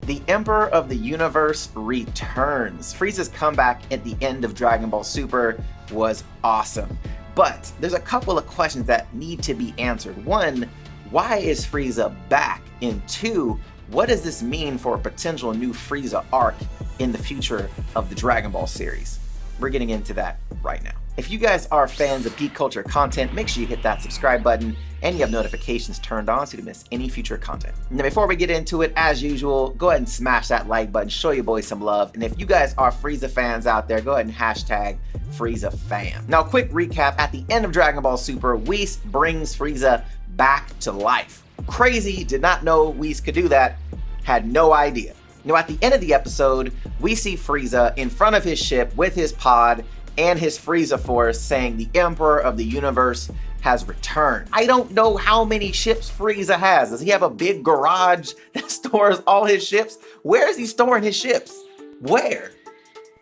The Emperor of the Universe returns. Frieza's comeback at the end of Dragon Ball Super was awesome. But there's a couple of questions that need to be answered. One, why is Frieza back? And two, what does this mean for a potential new Frieza arc in the future of the Dragon Ball series? We're getting into that right now. If you guys are fans of geek culture content, make sure you hit that subscribe button and you have notifications turned on so you don't miss any future content. Now, before we get into it, as usual, go ahead and smash that like button, show your boys some love. And if you guys are Frieza fans out there, go ahead and hashtag Frieza fam. Now, quick recap. At the end of Dragon Ball Super, Whis brings Frieza back to life. Crazy, did not know Whis could do that, had no idea. Now, at the end of the episode, we see Frieza in front of his ship with his pod and his Frieza Force saying the Emperor of the Universe has returned. I don't know how many ships Frieza has. Does he have a big garage that stores all his ships? Where is he storing his ships? Where?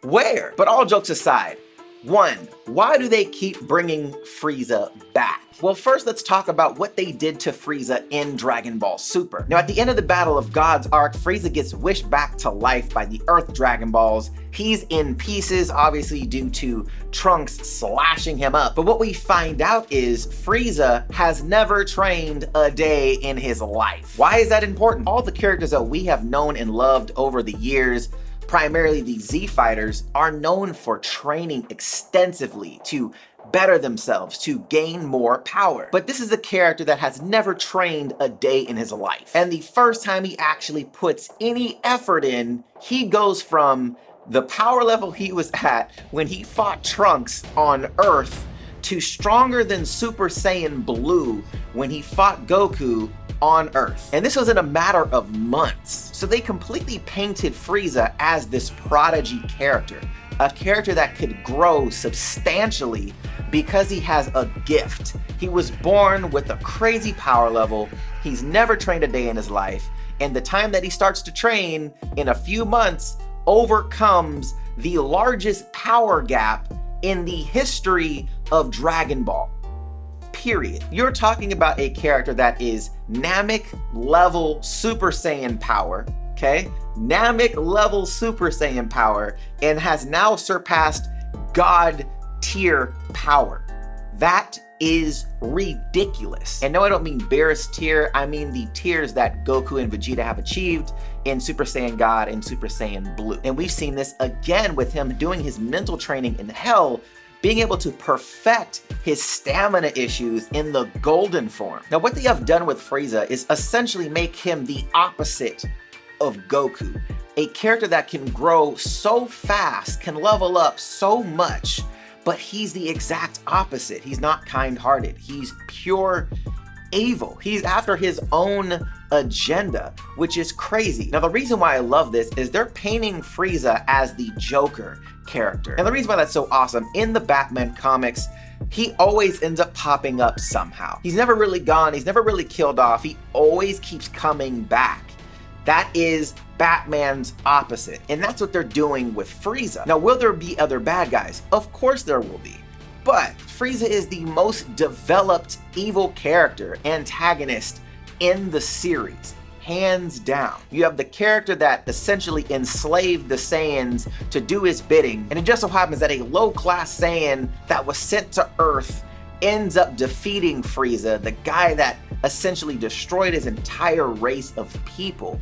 But all jokes aside, one, why do they keep bringing Frieza back? Well, first let's talk about what they did to Frieza in Dragon Ball Super. Now, at the end of the Battle of Gods arc, Frieza gets wished back to life by the Earth Dragon Balls. He's in pieces, obviously due to Trunks slashing him up. But what we find out is Frieza has never trained a day in his life. Why is that important? All the characters that we have known and loved over the years, primarily the Z Fighters, are known for training extensively to better themselves, to gain more power. But this is a character that has never trained a day in his life. And the first time he actually puts any effort in, he goes from the power level he was at when he fought Trunks on Earth to stronger than Super Saiyan Blue when he fought Goku on Earth. And this was in a matter of months. So they completely painted Frieza as this prodigy character, a character that could grow substantially because he has a gift. He was born with a crazy power level. He's never trained a day in his life. And the time that he starts to train, in a few months, overcomes the largest power gap in the history of Dragon Ball. Period. You're talking about a character that is Namek level Super Saiyan power, okay? Namek level Super Saiyan power, and has now surpassed God tier power. That is ridiculous. And no, I don't mean Beerus tier, I mean the tiers that Goku and Vegeta have achieved in Super Saiyan God and Super Saiyan Blue. And we've seen this again with him doing his mental training in Hell, being able to perfect his stamina issues in the golden form. Now, what they have done with Frieza is essentially make him the opposite of Goku. A character that can grow so fast, can level up so much, but he's the exact opposite. He's not kind-hearted. He's pure evil. He's after his own agenda, which is crazy. Now, the reason why I love this is they're painting Frieza as the Joker character. And the reason why that's so awesome, in the Batman comics, he always ends up popping up somehow. He's never really gone. He's never really killed off. He always keeps coming back. That is Batman's opposite. And that's what they're doing with Frieza. Now, will there be other bad guys? Of course there will be. But Frieza is the most developed evil character, antagonist in the series, hands down. You have the character that essentially enslaved the Saiyans to do his bidding, and it just so happens that a low-class Saiyan that was sent to Earth ends up defeating Frieza, the guy that essentially destroyed his entire race of people.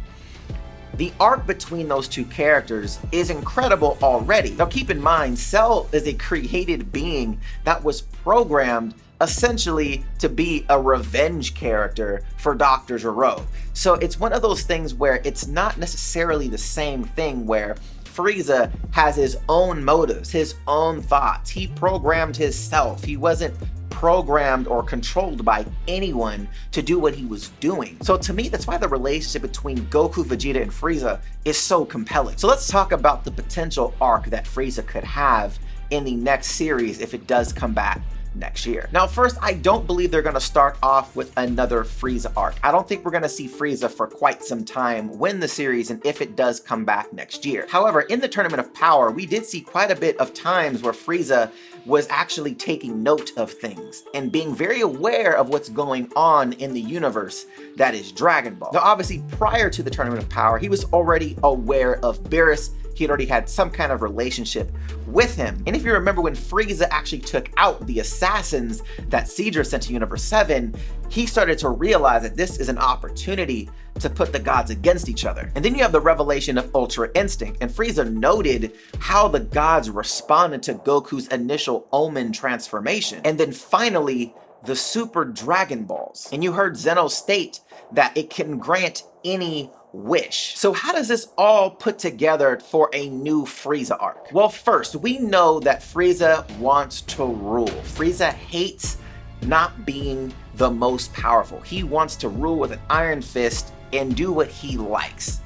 The arc between those two characters is incredible already. Now keep in mind, Cell is a created being that was programmed essentially to be a revenge character for Dr. Gero. So it's one of those things where it's not necessarily the same thing where Frieza has his own motives, his own thoughts. He programmed himself. He wasn't programmed or controlled by anyone to do what he was doing. So to me, that's why the relationship between Goku, Vegeta, and Frieza is so compelling. So let's talk about the potential arc that Frieza could have in the next series if it does come back next year. Now, first, I don't believe they're going to start off with another Frieza arc. I don't think we're going to see Frieza for quite some time when the series and if it does come back next year. However, in the Tournament of Power, we did see quite a bit of times where Frieza was actually taking note of things and being very aware of what's going on in the universe that is Dragon Ball. Now, obviously, prior to the Tournament of Power, he was already aware of Beerus. He had already had some kind of relationship with him. And if you remember when Frieza actually took out the assassins that Caesar sent to Universe 7, he started to realize that this is an opportunity to put the gods against each other. And then you have the revelation of Ultra Instinct, and Frieza noted how the gods responded to Goku's initial Omen transformation. And then finally, the Super Dragon Balls. And you heard Zeno state that it can grant any wish. So how does this all put together for a new Frieza arc? Well, first, we know that Frieza wants to rule. Frieza hates not being the most powerful. He wants to rule with an iron fist and do what he likes.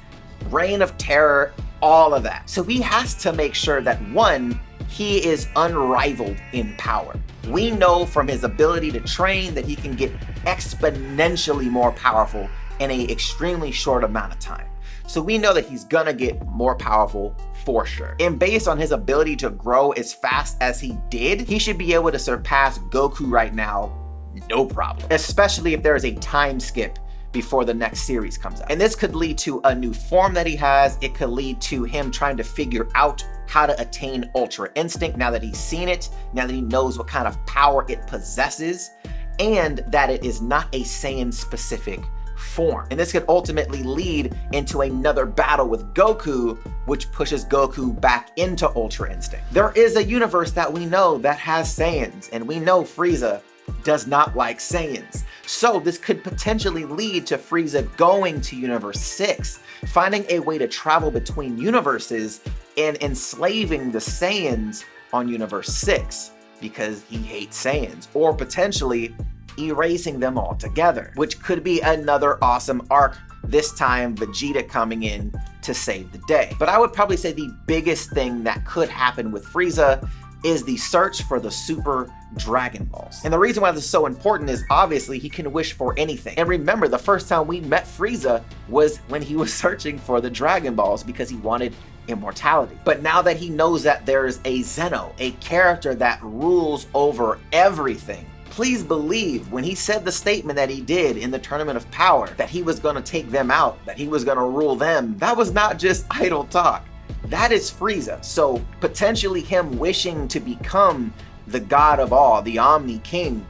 Reign of Terror, all of that. So he has to make sure that, one, he is unrivaled in power. We know from his ability to train that he can get exponentially more powerful in an extremely short amount of time. So we know that he's gonna get more powerful for sure. And based on his ability to grow as fast as he did, he should be able to surpass Goku right now, no problem. Especially if there is a time skip before the next series comes out. And this could lead to a new form that he has. It could lead to him trying to figure out how to attain Ultra Instinct now that he's seen it, now that he knows what kind of power it possesses, and that it is not a Saiyan specific form. And this could ultimately lead into another battle with Goku, which pushes Goku back into Ultra Instinct. There is a universe that we know that has Saiyans, and we know Frieza does not like Saiyans. So this could potentially lead to Frieza going to Universe 6, finding a way to travel between universes and enslaving the Saiyans on Universe 6 because he hates Saiyans, or potentially erasing them altogether, which could be another awesome arc, this time Vegeta coming in to save the day. But I would probably say the biggest thing that could happen with Frieza is the search for the Super Dragon Balls. And the reason why this is so important is obviously he can wish for anything. And remember, the first time we met Frieza was when he was searching for the Dragon Balls because he wanted immortality. But now that he knows that there's a Zeno, a character that rules over everything, please believe when he said the statement that he did in the Tournament of Power, that he was gonna take them out, that he was gonna rule them, that was not just idle talk. That is Frieza. So potentially him wishing to become the god of all, the Omni King,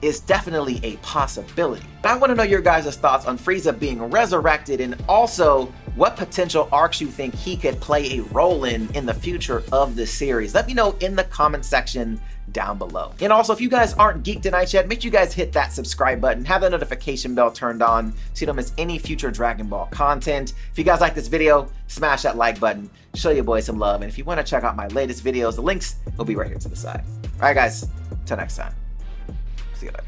is definitely a possibility. But I want to know your guys' thoughts on Frieza being resurrected, and also what potential arcs you think he could play a role in the future of this series. Let me know in the comment section down below. And also, if you guys aren't Geek Tonight yet, make sure you guys hit that subscribe button, have the notification bell turned on so you don't miss any future Dragon Ball content. If you guys like this video, smash that like button, show your boy some love, and if you want to check out my latest videos, the links will be right here to the side. All right, guys, till next time. See you later.